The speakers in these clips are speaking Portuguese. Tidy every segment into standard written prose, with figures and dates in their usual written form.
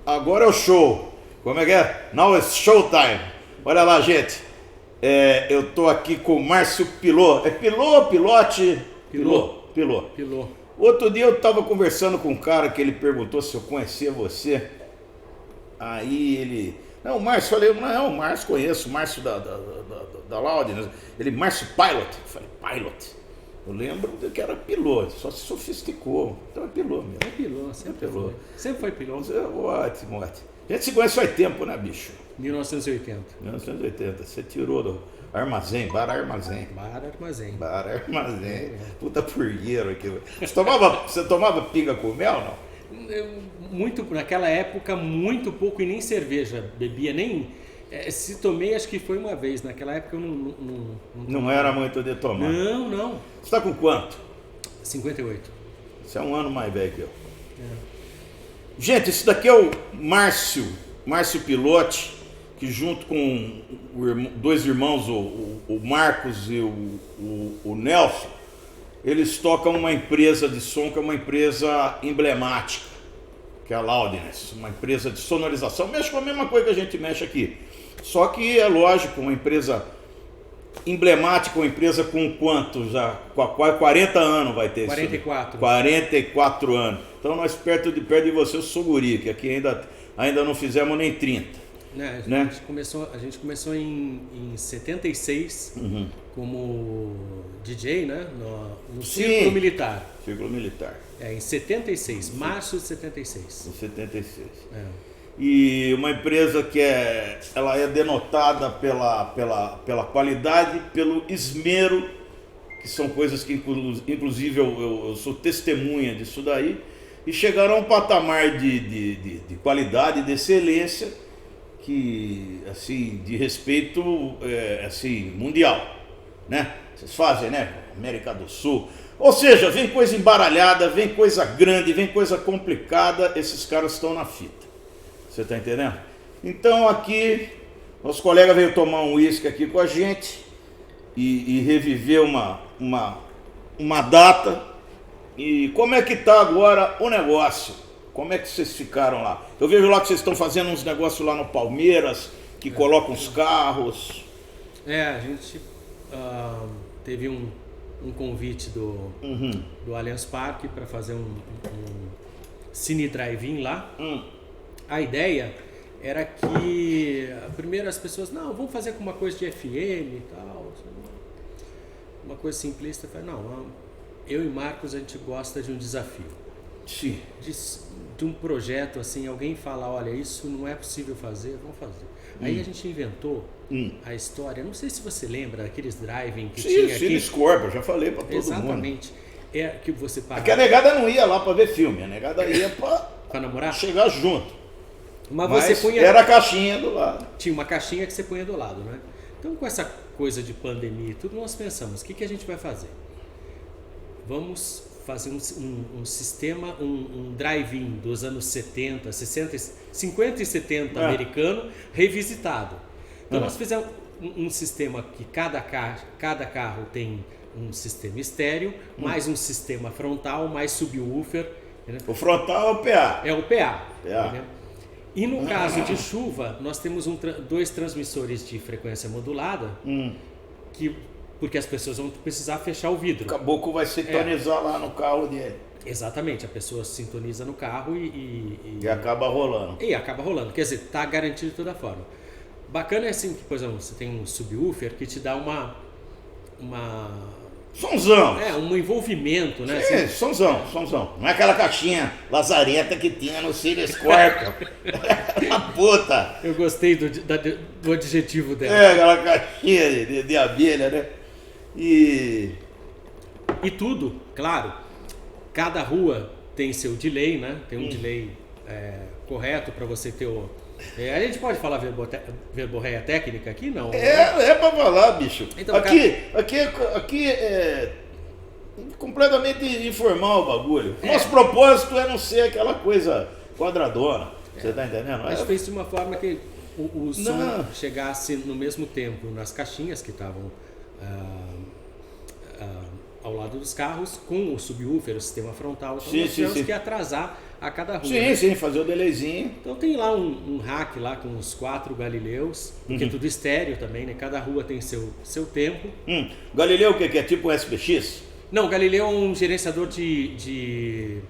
Agora é o show. Como é que é? Now it's showtime. Olha lá, gente. Eu tô aqui com o Márcio Pilot. É Pilot, Pilote? Pilot. Pilot. Outro dia eu tava conversando com um cara que ele perguntou se eu conhecia você. Aí ele... Não, o Márcio, falei, não, o Márcio conheço, o Márcio da Loudness. Ele, Márcio Pilot. Eu falei, Pilot. Eu lembro que era Pilot, só se sofisticou. Então é Pilot mesmo. É Pilot, sempre foi. Sempre foi Pilot. Ótimo. A gente se conhece faz tempo, né, bicho? 1980. 1980. Você tirou do Armazém, Bar Armazém. Bar Armazém. Bar Armazém. Puta purgueiro aqui. Você tomava pinga com mel, não? Naquela época, muito pouco e nem cerveja bebia, nem... se tomei, acho que foi uma vez. Naquela época eu não era muito de tomar. Não. Você tá com quanto? 58. Você é um ano mais velho que eu. Gente, esse daqui é o Márcio Pilote, que junto com dois irmãos, o Marcos e o Nelson, eles tocam uma empresa de som que é uma empresa emblemática, que é a Loudness, uma empresa de sonorização, mexe com a mesma coisa que a gente mexe aqui. Só que é lógico, uma empresa emblemática, uma empresa com quanto já? 40 anos vai ter. 44. 44 anos. Então nós perto de você, eu sou guri, que aqui ainda não fizemos nem 30. A gente começou em 76 como DJ, né? No Círculo Militar. Círculo Militar. Em 76, março de 76. Em 76. E uma empresa que ela é denotada pela qualidade, pelo esmero, que são coisas que inclusive eu sou testemunha disso daí, e chegaram a um patamar de qualidade, de excelência, que, assim, de respeito, assim, mundial, né? Vocês fazem, né? América do Sul. Ou seja, vem coisa embaralhada, vem coisa grande, vem coisa complicada, esses caras estão na fita. Você tá entendendo? Então aqui, nosso colega veio tomar um uísque aqui com a gente e reviver uma data. E como é que tá agora o negócio? Como é que vocês ficaram lá? Eu vejo lá que vocês estão fazendo uns negócios lá no Palmeiras, que colocam os carros. A gente teve um convite do Allianz Parque para fazer um cine drive-in lá. A ideia era que primeiro as pessoas, vamos fazer com uma coisa de FM e tal, uma coisa simplista. Eu falei, não, eu e Marcos a gente gosta de um desafio. Sim. De um projeto assim, alguém fala, olha, isso não é possível fazer, vamos fazer. Aí a gente inventou a história, não sei se você lembra aqueles driving que tinha aqui. Cine Scorpio, já falei para todo mundo. Exatamente. Que você pagava. Porque a negada não ia lá para ver filme, a negada ia para namorar? Chegar junto. Mas você punha... era a caixinha do lado. Tinha uma caixinha que você punha do lado, né? Então, com essa coisa de pandemia e tudo, nós pensamos, o que a gente vai fazer? Vamos fazer um sistema, um drive-in dos anos 70, 60, 50 e 70 americano, revisitado. Então, nós fizemos um sistema que cada carro tem um sistema estéreo, mais um sistema frontal, mais subwoofer. Né? O frontal é o PA. É o PA. Né? E no caso de chuva, nós temos dois transmissores de frequência modulada, porque as pessoas vão precisar fechar o vidro. O caboclo vai sintonizar lá no carro dele. Exatamente, a pessoa sintoniza no carro e acaba rolando. E acaba rolando, quer dizer, está garantido de toda forma. Bacana é assim que, por exemplo, você tem um subwoofer que te dá uma sonzão. Um envolvimento, né? Sim, assim, sonzão. Não é aquela caixinha lazareta que tinha no Cine Scorpio. A puta. Eu gostei do adjetivo dela. Aquela caixinha de abelha, né? E tudo, claro, cada rua tem seu delay, né? Tem um delay correto para você ter o... a gente pode falar verborreia técnica aqui? Não. É pra falar, bicho. Então, aqui é completamente informal o bagulho. Nosso propósito é não ser aquela coisa quadradona. Você tá entendendo? A gente fez de uma forma que o som chegasse no mesmo tempo nas caixinhas que estavam ao lado dos carros com o subwoofer, o sistema frontal. Então Sim, nós tivemos sim. que atrasar a cada rua. Sim, sim, fazer o delayzinho. Então tem lá um rack lá com os 4 Galileus, porque é tudo estéreo também, né? Cada rua tem seu tempo. Galileu o que é? Tipo um SPX? Não, o Galileu é um gerenciador de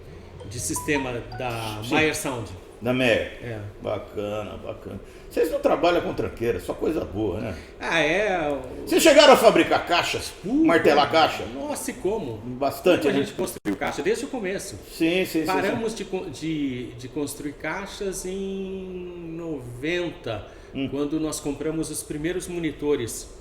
sistema da Sim. Meyer Sound. Da Meyer. É. Bacana, bacana. Vocês não trabalham com tranqueira, só coisa boa, né? Ah, é. Vocês chegaram a fabricar caixas? Martelar caixa? Nossa, e como? Bastante, Como a né? gente construiu caixa desde o começo. Sim, sim, sim. Paramos de construir caixas em 90, quando nós compramos os primeiros monitores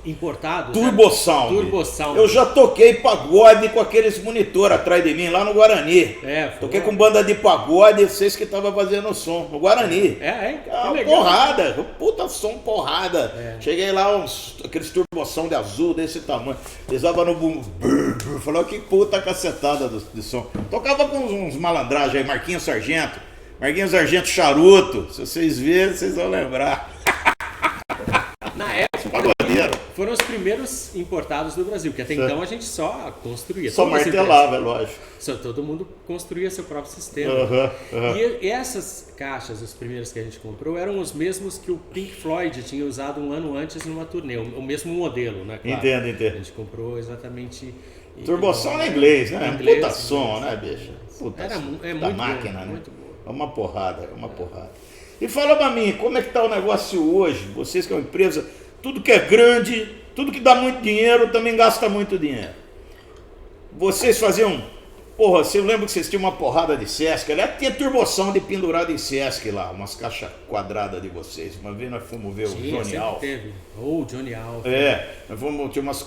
importados. Turbo Sound. Turbo Sound. Eu já toquei pagode com aqueles monitores atrás de mim, lá no Guarani. Toquei com banda de pagode, vocês que estavam fazendo som, no Guarani. Que legal. Porrada, puta som, porrada. Cheguei lá, aqueles Turbo Sound azul desse tamanho. Pisava no bumbum, falou que puta cacetada de som. Tocava com uns malandragens aí, Marquinhos Sargento Charuto. Se vocês verem, vocês vão lembrar. Na época, Pagodeiro. foram os primeiros importados do Brasil, que até então a gente só construía. Só Todas as martelava, é lógico. todo mundo construía seu próprio sistema. E essas caixas, os primeiros que a gente comprou, eram os mesmos que o Pink Floyd tinha usado um ano antes numa turnê, o mesmo modelo, né? Claro. Entendo. A gente comprou exatamente... Turbo Sound é inglês, né? Inglês, Puta som, inglês. né, bicho? Puta Era, som. é Da muito máquina, boa, né? muito boa. É uma porrada. E fala pra mim, como é que tá o negócio hoje? Vocês que é uma empresa, tudo que é grande, tudo que dá muito dinheiro, também gasta muito dinheiro. Vocês faziam... Porra, você lembra que vocês tinham uma porrada de Sesc? Aliás, tinha turboção de pendurado em Sesc lá, umas caixas quadradas de vocês. Uma vez nós fomos ver o Johnny sempre Alf. teve. Ou Johnny Alf. Nós fomos, tinha umas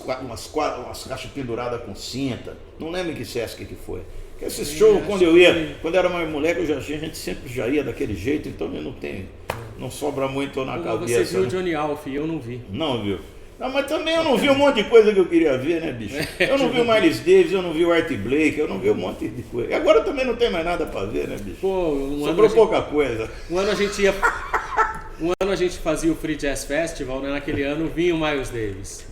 caixas penduradas com cinta. Não lembro que Sesc que foi. Esse show, quando eu ia, quando era mais moleque, a gente sempre já ia daquele jeito, então não sobra muito na cabeça. Você viu o Johnny Alf e eu não vi. Não viu? Não, mas também eu não vi um monte de coisa que eu queria ver, né, bicho? Eu não vi o Miles Davis, eu não vi o Art Blake, eu não vi um monte de coisa. E agora também não tem mais nada pra ver, né, bicho? Sobrou pouca coisa. Um ano a gente fazia o Free Jazz Festival, né? Naquele ano vinha o Miles Davis.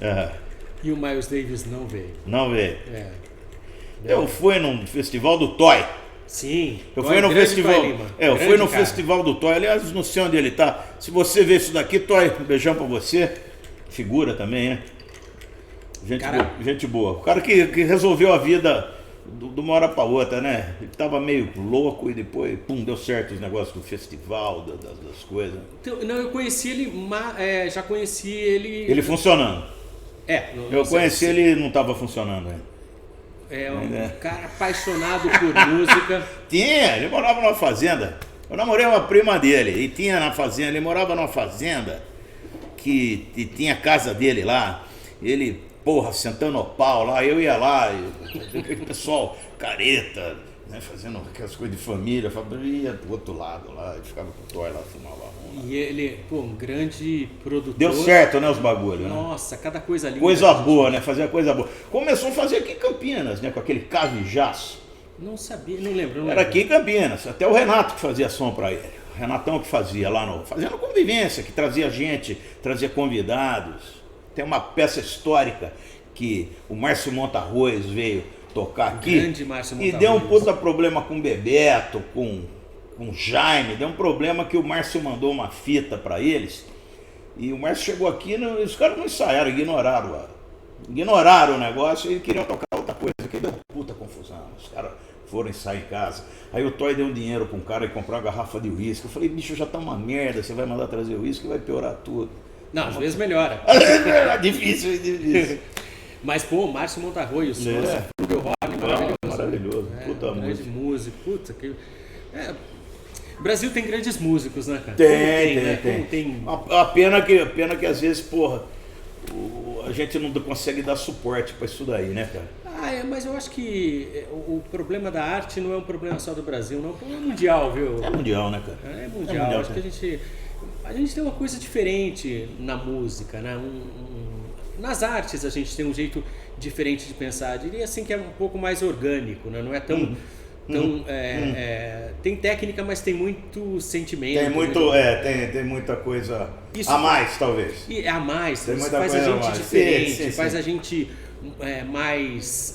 E o Miles Davis não veio. Não veio. Eu fui num festival do Toy. Sim. Eu fui no festival. Eu fui no festival do Toy. Aliás, não sei onde ele tá. Se você ver isso daqui, Toy, um beijão pra você. Figura também, né? Gente boa. O cara que resolveu a vida de uma hora pra outra, né? Ele tava meio louco e depois, pum, deu certo os negócios do festival, das coisas. Então, não, eu conheci ele, já conheci ele... Ele funcionando. Eu conheci ele. ele, não tava funcionando ainda. É um cara apaixonado por música. Ele morava numa fazenda. Eu namorei uma prima dele, e tinha na fazenda, ele morava numa fazenda que tinha a casa dele lá. Ele, porra, sentando o pau lá, eu ia lá, aquele pessoal careta, né, fazendo aquelas coisas de família, ia pro outro lado lá, e ficava com o Thor lá, fumava um. E ele, um grande produtor. Deu certo, né, os bagulhos, né? Nossa, cada coisa linda. Coisa boa, né? Fazia coisa boa. Começou a fazer aqui em Campinas, né? Com aquele Cavijaço. Não sabia, não lembro. Era aqui em Campinas. Até o Renato que fazia som pra ele. O Renatão que fazia lá fazendo convivência, que trazia gente, trazia convidados. Tem uma peça histórica que o Márcio Montarroz veio tocar aqui. Grande Márcio Montarroz. E deu um puta problema com o Bebeto, com o Jaime. Deu um problema que o Márcio mandou uma fita pra eles. E o Márcio chegou aqui, os caras não ensaiaram, ignoraram o negócio e queriam tocar outra coisa, que deu puta confusão. Os caras foram ensaiar em casa. Aí o Toy deu um dinheiro pra um cara e comprou uma garrafa de uísque. Eu falei, bicho, já tá uma merda, você vai mandar trazer uísque, vai piorar tudo. Não, às vezes melhora. Difícil. Mas, pô, o Márcio Montarroz, o nosso Flugelhorn, maravilhoso. Puta grande músico. Puta que... O Brasil tem grandes músicos, né, cara? Tem. A pena que às vezes, porra, a gente não consegue dar suporte pra isso daí, né, cara? Mas eu acho que o problema da arte não é um problema só do Brasil, não. É um problema mundial, viu? É mundial, né, cara? É mundial. Acho que a gente tem uma coisa diferente na música, né? Nas artes a gente tem um jeito diferente de pensar. Eu diria assim que é um pouco mais orgânico, né? Não é tão... tem técnica, mas tem muito sentimento. Tem muita coisa a mais, talvez. E a mais, tem isso muita faz a coisa gente a mais. diferente, Sim. faz a gente mais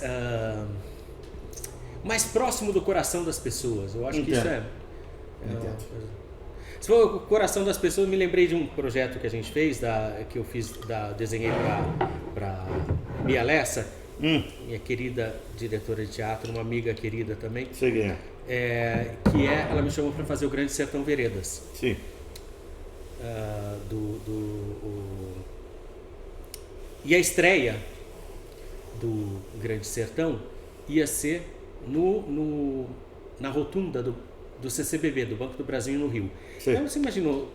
próximo do coração das pessoas. Eu acho que isso é uma coisa. Se for o coração das pessoas, me lembrei de um projeto que a gente fez, que eu fiz, desenhei para Mia Lessa, minha querida diretora de teatro, uma amiga querida também. Sei quem é. Ela me chamou para fazer o Grande Sertão Veredas. Sim. E a estreia do Grande Sertão ia ser na rotunda do CCBB, do Banco do Brasil, no Rio. Sim. Então você imaginou,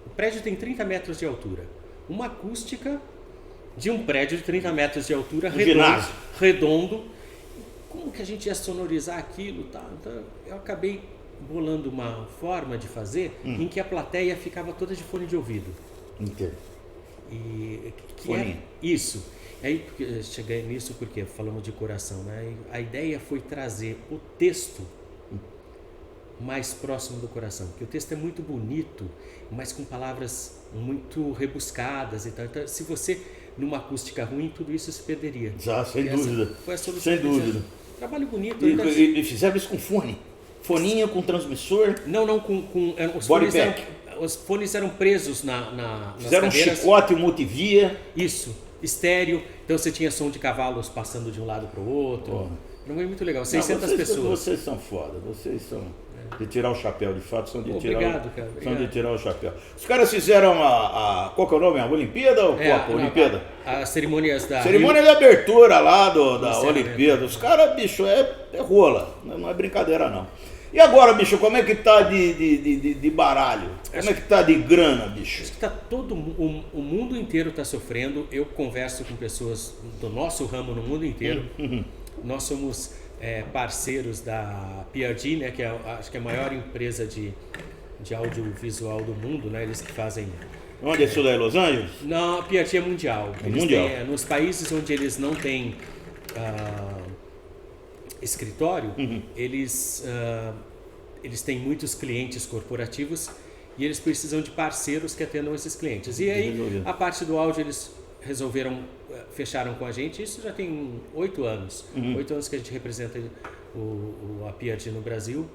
o prédio tem 30 metros de altura, uma acústica de um prédio de 30 metros de altura, redondo. Como que a gente ia sonorizar aquilo? Tá? Então eu acabei bolando uma forma de fazer em que a plateia ficava toda de fone de ouvido. Entendo. Isso. Aí cheguei nisso porque falamos de coração, né? A ideia foi trazer o texto mais próximo do coração, porque o texto é muito bonito, mas com palavras muito rebuscadas e tal. Então, se você numa acústica ruim, tudo isso se perderia. Já, sem dúvida. Foi a solução. Sem dúvida. Trabalho bonito. E fizeram isso com fone? Foninho com transmissor? Não, os fones eram presos nas fizeram cadeiras. Um chicote multivia. Isso, estéreo. Então você tinha som de cavalos passando de um lado para o outro. Não foi muito legal. 600 pessoas. Vocês são foda. Vocês são de tirar o chapéu, de fato. São de tirar o chapéu. Os caras fizeram qual que é o nome? A Olimpíada ou Copa? Olimpíada? As cerimônias da... Cerimônia de abertura lá da Olimpíada. Os caras, bicho, é rola. Não é brincadeira, não. E agora, bicho, como é que tá de baralho? Como é que tá de grana, bicho? Acho que tá o mundo inteiro está sofrendo. Eu converso com pessoas do nosso ramo no mundo inteiro. Nós somos parceiros da PRG, né, que acho que é a maior empresa de audiovisual do mundo, né? Eles que fazem... Onde é isso daí, Los Angeles? Não, a PRG é mundial. Mundial. Nos países onde eles não têm escritório, eles têm muitos clientes corporativos e eles precisam de parceiros que atendam esses clientes. E aí, a parte do áudio, eles fecharam com a gente. Isso já tem 8 anos. 8 anos que a gente representa a PRG no Brasil.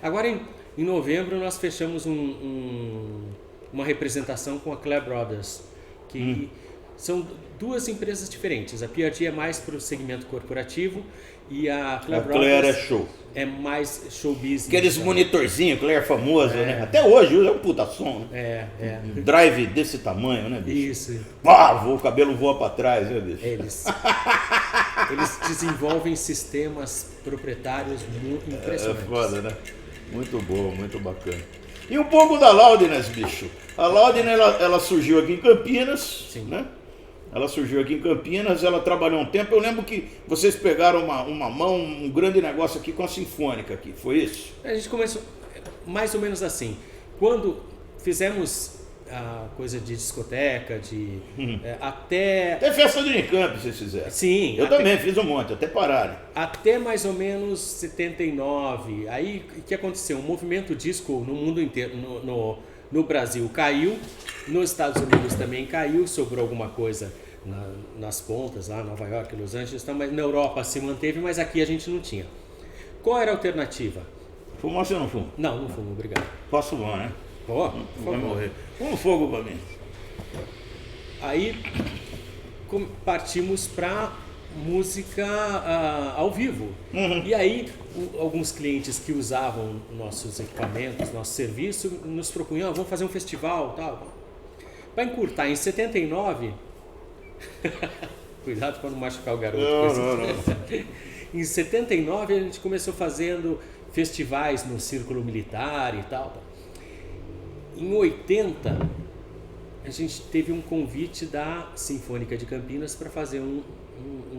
Agora, em novembro, nós fechamos uma representação com a Clare Brothers, que são duas empresas diferentes. A PRG é mais para o segmento corporativo e a Clare Brothers é show. É mais show business. Aqueles monitorzinhos, Clare famoso, né? Até hoje usa um puta som, né? Drive desse tamanho, né, bicho? Isso. Pá, o cabelo voa pra trás, né, bicho? Eles desenvolvem sistemas proprietários muito impressionantes. É foda, né? Muito bom, muito bacana. E um pouco da Loudness, bicho. A Loudness, ela surgiu aqui em Campinas, Sim. né? Ela surgiu aqui em Campinas, ela trabalhou um tempo. Eu lembro que vocês pegaram um grande negócio aqui com a Sinfônica aqui, foi isso? A gente começou mais ou menos assim. Quando fizemos a coisa de discoteca, até festa de Unicamp vocês fizeram. Sim. Eu também fiz um monte, até pararem. Até mais ou menos 79. Aí o que aconteceu? O movimento disco no mundo inteiro, no Brasil caiu, nos Estados Unidos também caiu, sobrou alguma coisa nas pontas, lá Nova York, Los Angeles, mas na Europa se manteve, mas aqui a gente não tinha. Qual era a alternativa? Fumar ou não fumo? Não fumo, obrigado. Posso fumar, né? Vai morrer. Um fogo pra mim. Aí partimos para música ao vivo. E aí alguns clientes que usavam nossos equipamentos, nosso serviço, nos propunham, vamos fazer um festival, tal. Para encurtar, em 79, cuidado para não machucar o garoto. Não. Em 79 a gente começou fazendo festivais no Círculo Militar e tal. Em 80 a gente teve um convite da Sinfônica de Campinas para fazer um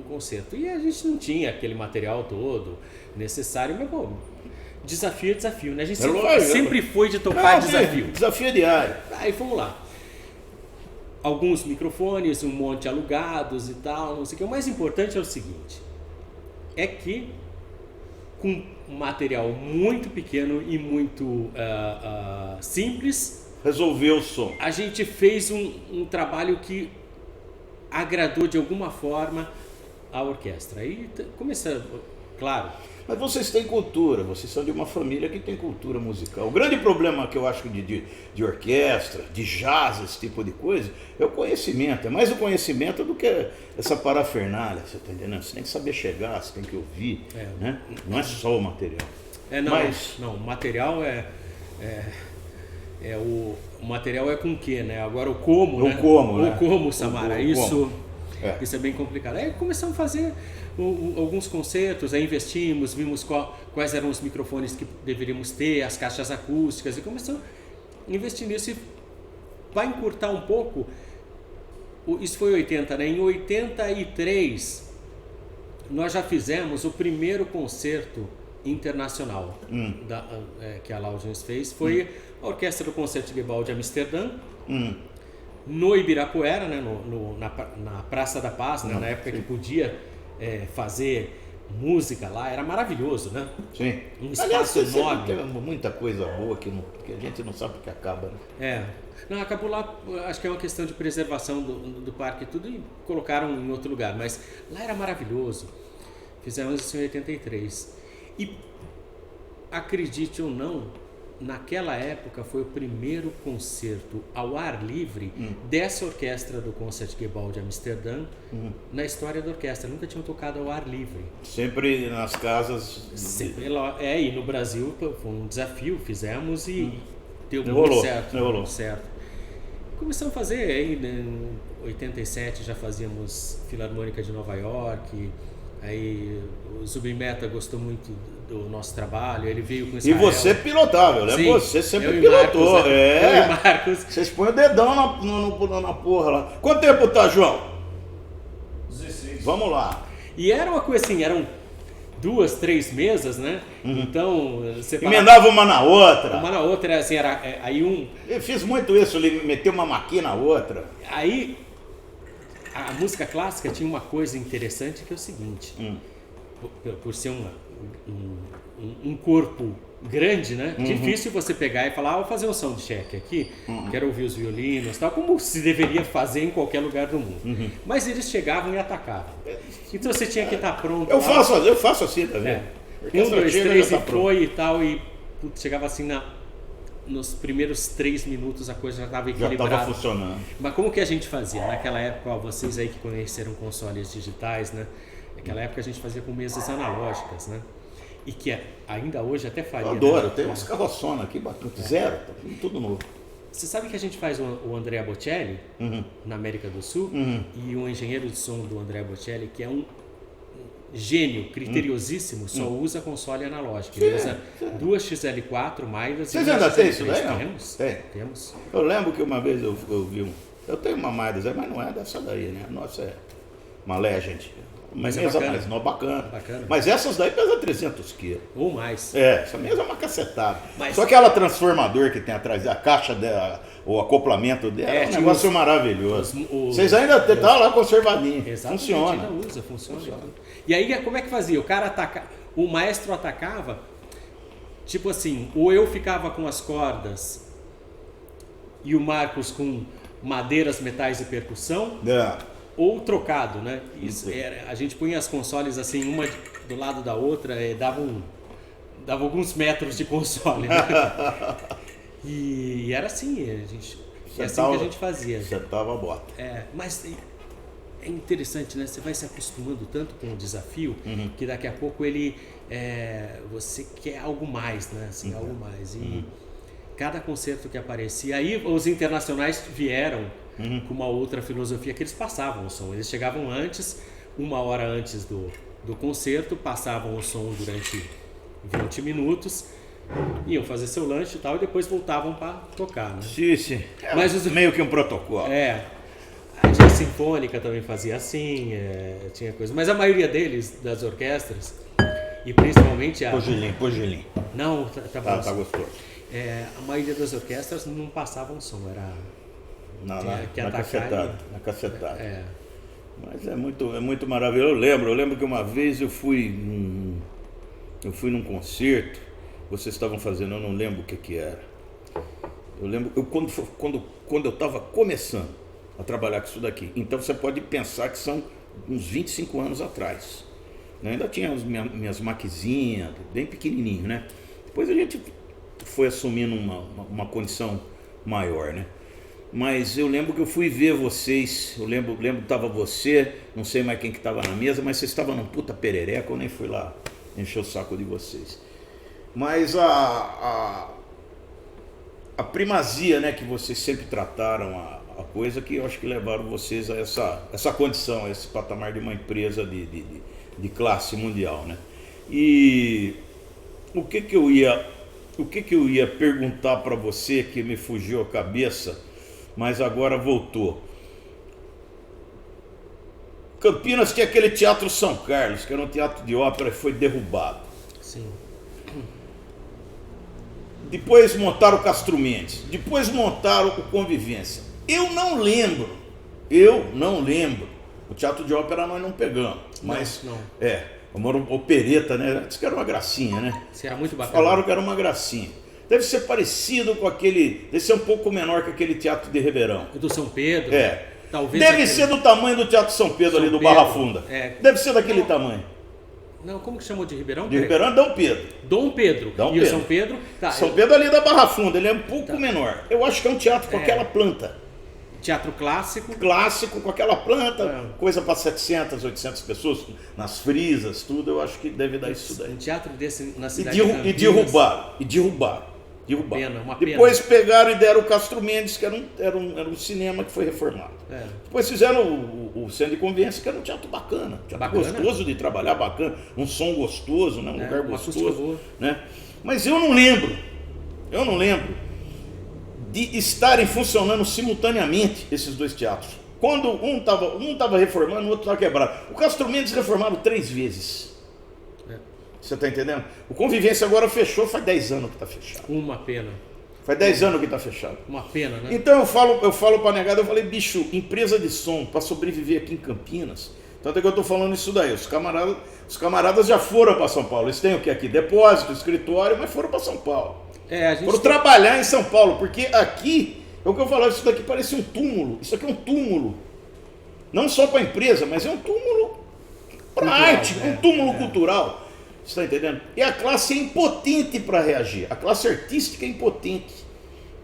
concerto. E a gente não tinha aquele material todo necessário, mas bom, desafio é desafio, né? A gente sempre foi de tocar desafio. Desafio diário. Aí fomos lá. Alguns microfones, um monte alugados e tal, não sei o que. O mais importante é o seguinte, é que com um material muito pequeno e muito simples, resolveu o som. A gente fez um trabalho que agradou de alguma forma a orquestra. Aí começa, claro. Mas vocês têm cultura, vocês são de uma família que tem cultura musical. O grande problema que eu acho de orquestra, de jazz, esse tipo de coisa, é o conhecimento. É mais o conhecimento do que essa parafernália, você tá entendendo? Você tem que saber chegar, você tem que ouvir, né? Não é só o material. Não, o material o material é com o quê, né? Agora o como, né? O como, Samara, isso É. é bem complicado. Aí começamos a fazer alguns concertos, aí investimos, vimos quais eram os microfones que deveríamos ter, as caixas acústicas, e começamos a investir nisso. E vai encurtar um pouco, isso foi em 80, né? Em 83, nós já fizemos o primeiro concerto internacional que a Laudens fez, foi a Orquestra do Concertgebouw de Amsterdã, no Ibirapuera, né, na Praça da Paz, né, na época que podia fazer música lá, era maravilhoso, né? Sim. Um espaço enorme. Tem muita coisa boa que a gente não sabe o que acaba, né? Não, acabou lá, acho que é uma questão de preservação do parque e tudo, e colocaram em outro lugar, mas lá era maravilhoso. Fizemos isso em 83. E acredite ou não, naquela época foi o primeiro concerto ao ar livre dessa orquestra do Concertgebouw de Amsterdã na história da orquestra. Nunca tinham tocado ao ar livre. Sempre nas casas. Sempre e no Brasil foi um desafio, fizemos e deu Rolou, muito certo. Começamos a fazer, aí em 87 já fazíamos Filarmônica de Nova York, aí o Zubimeta gostou muito do nosso trabalho, ele veio com Israel. E você pilotava, eu lembro. Você sempre pilotou. Marcos, eu e Marcos. Vocês põem o dedão na porra lá. Quanto tempo tá, João? 16. Vamos lá. E era uma coisa assim, eram 2, 3 mesas, né? Então, você Emendava uma na outra. uma na outra, assim, aí Eu fiz muito isso, meter uma maquina na outra. Aí a música clássica tinha uma coisa interessante que é o seguinte, por ser um corpo grande, né? Difícil você pegar e falar, vou fazer um soundcheck aqui, quero ouvir os violinos, tal, como se deveria fazer em qualquer lugar do mundo. Mas eles chegavam e atacavam. Então você tinha que estar pronto. Eu faço assim também. 1, 2, 3 e foi e tal, e chegava assim nos primeiros 3 minutos a coisa já estava equilibrada. Já estava funcionando. Mas como que a gente fazia? Naquela época, vocês aí que conheceram consoles digitais, né? Naquela época a gente fazia com mesas analógicas, né? E que ainda hoje até faria. Eu adoro, né? tem umas carroçonas aqui, zero, tá tudo novo. Você sabe que a gente faz o Andrea Bocelli na América do Sul e o engenheiro de som do Andrea Bocelli, que é um gênio, criteriosíssimo, só usa console analógico. Ele usa 2 XL4 Midas. Vocês ainda têm isso daí? Temos? Temos. Eu lembro que uma vez eu vi eu tenho uma Midas, mas não é dessa daí, né? Nossa, é uma Legend. Mas é mesa bacana. mais nova, bacana. Bacana. Mas essas daí pesam 300 quilos. Ou mais. Essa mesa é uma cacetada. Mas- Só aquela transformador que tem atrás, a caixa dela, o acoplamento dela, é um tinha negócio maravilhoso. os- Vocês ainda tá lá conservadinho. Exatamente, Funciona. ainda usa, funciona. E aí, como é que fazia? O maestro atacava, tipo assim, ou eu ficava com as cordas e o Marcos com madeiras, metais e percussão, ou trocado, né? Isso a gente punha as consoles assim, uma do lado da outra, dava alguns metros de console, né? E era assim, é assim que a gente fazia. Sentava a bota. Mas é interessante, né? Você vai se acostumando tanto com o desafio que daqui a pouco você quer algo mais, né? Assim, algo mais. E cada concerto que aparecia, aí os internacionais vieram com uma outra filosofia que eles passavam o som. Eles chegavam antes, 1 hora antes do concerto, passavam o som durante 20 minutos, iam fazer seu lanche e tal, e depois voltavam para tocar, né? Sim. Mas meio que um protocolo. A Jazz Sinfônica também fazia assim, tinha coisa. Mas a maioria deles, das orquestras, e principalmente a... Pô, gelinho. Não, tá bom. Tá gostoso. A maioria das orquestras não passavam som, era... Na cacetada. Mas é muito maravilhoso. Eu lembro que uma vez eu fui num concerto, vocês estavam fazendo, eu não lembro o que era. Eu lembro, quando eu estava começando a trabalhar com isso daqui. Então você pode pensar que são uns 25 anos atrás. Eu ainda tinha as minhas maquizinhas, bem pequenininho, né? Depois a gente foi assumindo uma condição maior, né? Mas eu lembro que eu fui ver vocês, eu lembro que estava você, não sei mais quem que estava na mesa, mas vocês estavam num puta perereca, eu nem fui lá encher o saco de vocês. Mas a primazia, né, que vocês sempre trataram a coisa, que eu acho que levaram vocês a essa condição, a esse patamar de uma empresa de classe mundial, né? E o que eu ia perguntar para você que me fugiu a cabeça, mas agora voltou. Campinas tinha aquele Teatro São Carlos, que era um teatro de ópera, e foi derrubado. Sim. Depois montaram o Castro Mendes, depois montaram o Convivência. Eu não lembro. O teatro de ópera nós não pegamos, mas não. Uma opereta, né? Disse que era uma gracinha, né? Isso era muito bacana. Falaram que era uma gracinha. Deve ser parecido com aquele, deve ser um pouco menor que aquele teatro de Ribeirão. O do São Pedro? Talvez deve ser do tamanho do Teatro São Pedro ali do Barra Funda. Deve ser daquele tamanho. Não, como que chamou de Ribeirão? De Ribeirão é Dom Pedro. Dom Pedro. O São Pedro? Tá, São Pedro ali da Barra Funda, ele é um pouco menor. Eu acho que é um teatro com aquela planta. Teatro clássico. Clássico, com aquela planta, coisa para 700, 800 pessoas, nas frisas, tudo, eu acho que deve dar isso daí. Um teatro desse na cidade de Campinas. E derrubaram. Uma Depois pena. pegaram e deram o Castro Mendes, que era um cinema que foi reformado. Depois fizeram o Centro de Convivência, que era um teatro bacana. Gostoso de trabalhar, bacana. Um som gostoso, né? Um lugar gostoso. Né? Mas eu não lembro de estarem funcionando simultaneamente esses dois teatros. Quando um estava reformando, o outro estava quebrado. O Castro Mendes reformaram 3 vezes. Você está entendendo? O Convivência agora fechou, faz 10 anos que está fechado. Uma pena. Faz 10 anos que está fechado. Uma pena, né? Então eu falo para a negada, eu falei, bicho, empresa de som, para sobreviver aqui em Campinas. Tanto é que eu estou falando isso daí. Os camaradas já foram para São Paulo. Eles têm o que aqui? Depósito, escritório, mas foram para São Paulo. Foram trabalhar em São Paulo, porque aqui, é o que eu falo, isso daqui parece um túmulo. Isso aqui é um túmulo. Não só para a empresa, mas é um túmulo para arte, um túmulo cultural. Você está entendendo? E a classe é impotente para reagir. A classe artística é impotente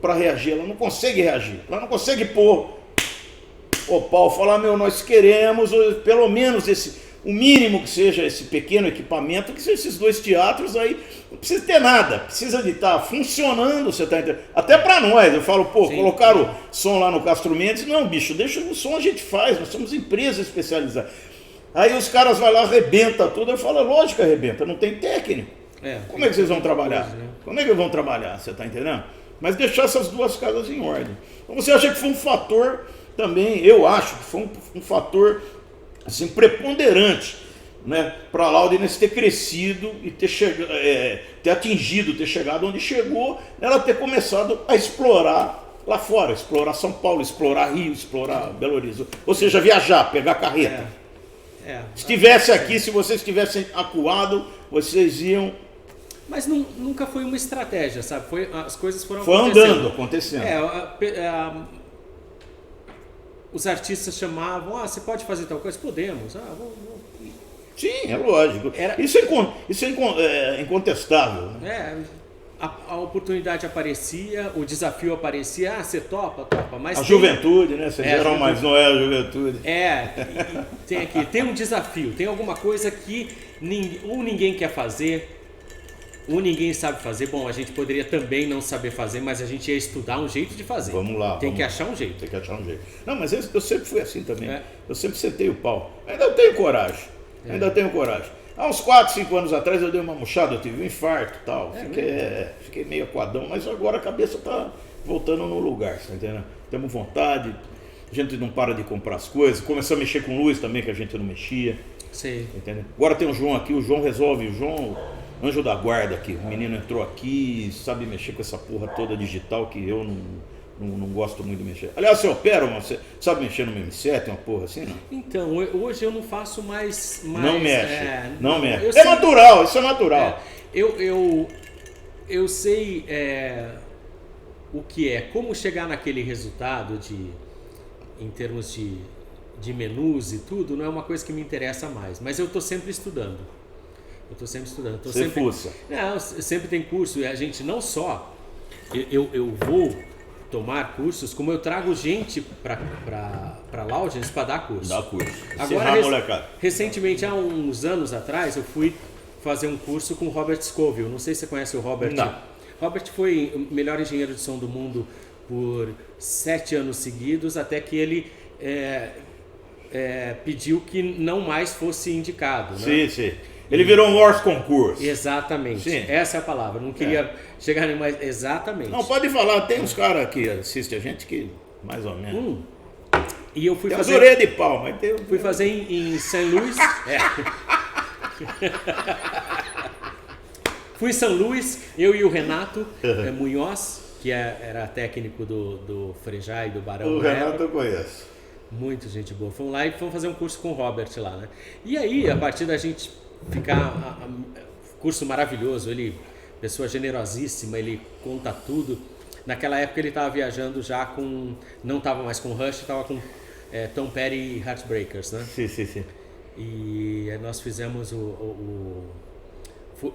para reagir. Ela não consegue reagir. Ela não consegue pôr o pau, falar, nós queremos pelo menos o mínimo que seja esse pequeno equipamento, que sejam esses 2 teatros aí. Não precisa ter nada. Precisa de estar funcionando, você está entendendo? Até para nós. Eu falo, colocaram o som lá no Castro Mendes. Não, bicho, deixa o som, a gente faz. Nós somos empresa especializada. Aí os caras vão lá, arrebenta tudo. Eu falo, lógico que arrebenta, não tem técnico. Como é que vocês vão trabalhar? Como é que vão trabalhar, você está entendendo? Mas deixar essas 2 casas em ordem. Então você acha que foi um fator também, eu acho que foi um fator assim, preponderante, né, para a Laudinense ter crescido e ter chegado onde chegou, ela ter começado a explorar lá fora, explorar São Paulo, explorar Rio, explorar Belo Horizonte. Ou seja, viajar, pegar carreta. Se estivesse aqui, se vocês tivessem acuado, vocês iam... Mas nunca foi uma estratégia, sabe? As coisas foram acontecendo. Os artistas chamavam, você pode fazer tal coisa? Podemos. Sim, é lógico. Isso é incontestável. Né? A oportunidade aparecia, o desafio aparecia, você topa, mas... Juventude, né? Vocês eram mais, não é a juventude. Tem um desafio, tem alguma coisa que ninguém quer fazer, ou ninguém sabe fazer. Bom, a gente poderia também não saber fazer, mas a gente ia estudar um jeito de fazer. Vamos lá. Tem que achar um jeito. Não, mas eu sempre fui assim também. Eu sempre sentei o pau. Ainda tenho coragem. Há uns 4, 5 anos atrás eu dei uma murchada, eu tive um infarto e tal. Fiquei meio aquadão, mas agora a cabeça está voltando no lugar, tá entendendo? Temos vontade, a gente não para de comprar as coisas, começou a mexer com luz também, que a gente não mexia. Sim. Entendeu? Agora tem o João aqui, o João resolve, anjo da guarda aqui, o menino entrou aqui, sabe mexer com essa porra toda digital que eu não gosto muito de mexer. Aliás, você opera, você sabe mexer no M7, uma porra assim, não? Então, hoje eu não faço mais... Não mexe, não mexe. Natural, isso é natural. Eu sei como chegar naquele resultado em termos de menus e tudo não é uma coisa que me interessa mais, mas eu estou sempre estudando. Você fuça. Não, sempre tem curso, e a gente não só... Eu vou tomar cursos, como eu trago gente para Loudgens para dar curso. Dá curso. Agora, molecada. recentemente, há uns anos atrás, eu fui fazer um curso com o Robert Scoville. Não sei se você conhece o Robert. Não. Robert foi o melhor engenheiro de som do mundo por 7 anos seguidos, até que ele pediu que não mais fosse indicado. Né? Sim. Ele virou um horse concurso. Exatamente. Sim. Essa é a palavra. Não queria chegar nem mais. Exatamente. Não, pode falar. Tem uns caras que assistem a gente que mais ou menos. E eu fui tem fazer... as orelhas de pau, mas tem... Fui fazer em St. Louis. Fui em São Luís, eu e o Renato Munhoz, que era técnico do Frejá e do Barão. O Renato eu conheço. Muito gente boa. Fomos lá e fomos fazer um curso com o Robert lá, né? E aí, a partir da gente ficar... curso maravilhoso, ele, pessoa generosíssima, ele conta tudo. Naquela época ele estava viajando já com... Não estava mais com Rush, estava com Tom Petty e Heartbreakers, né? Sim. E nós fizemos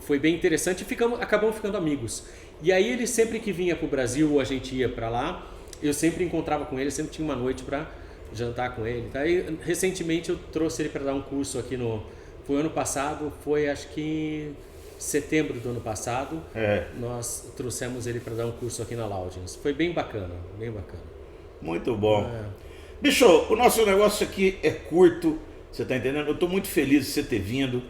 foi bem interessante e acabamos ficando amigos. E aí ele sempre que vinha para o Brasil, a gente ia para lá, eu sempre encontrava com ele, sempre tinha uma noite para jantar com ele. Aí recentemente eu trouxe ele para dar um curso aqui foi ano passado, foi acho que setembro do ano passado, nós trouxemos ele para dar um curso aqui na Loudgens. Foi bem bacana, bem bacana. Muito bom. Bicho, o nosso negócio aqui é curto, você tá entendendo? Eu tô muito feliz de você ter vindo.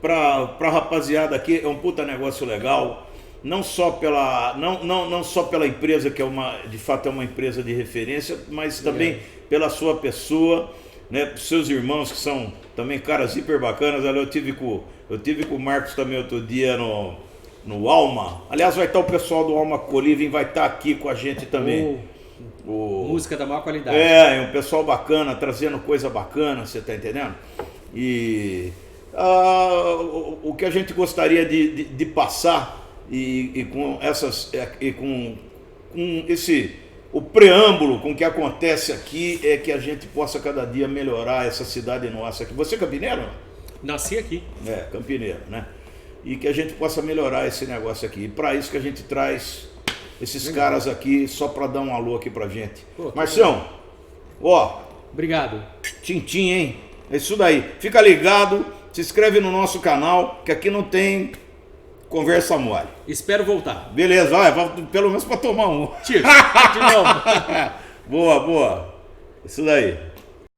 Pra rapaziada aqui, é um puta negócio legal. Não só não só pela empresa, que de fato é uma empresa de referência, mas também pela sua pessoa, né? Pros seus irmãos, que são também caras hiper bacanas. Eu tive com o Marcos também outro dia no Alma. Aliás, vai estar o pessoal do Alma Coliving, vai estar aqui com a gente também. Música da maior qualidade. Um pessoal bacana, trazendo coisa bacana, você tá entendendo? E o que a gente gostaria de passar e com essas o preâmbulo com o que acontece aqui é que a gente possa cada dia melhorar essa cidade nossa aqui. Você é campineiro? Nasci aqui. Campineiro, né? E que a gente possa melhorar esse negócio aqui. E para isso que a gente traz esses caras aqui só para dar um alô aqui pra gente. Marcião, obrigado. Tintim, hein? É isso daí. Fica ligado, se inscreve no nosso canal, que aqui não tem conversa mole. Espero voltar. Beleza, vai pelo menos para tomar um. Tio, de novo. Boa. Isso daí.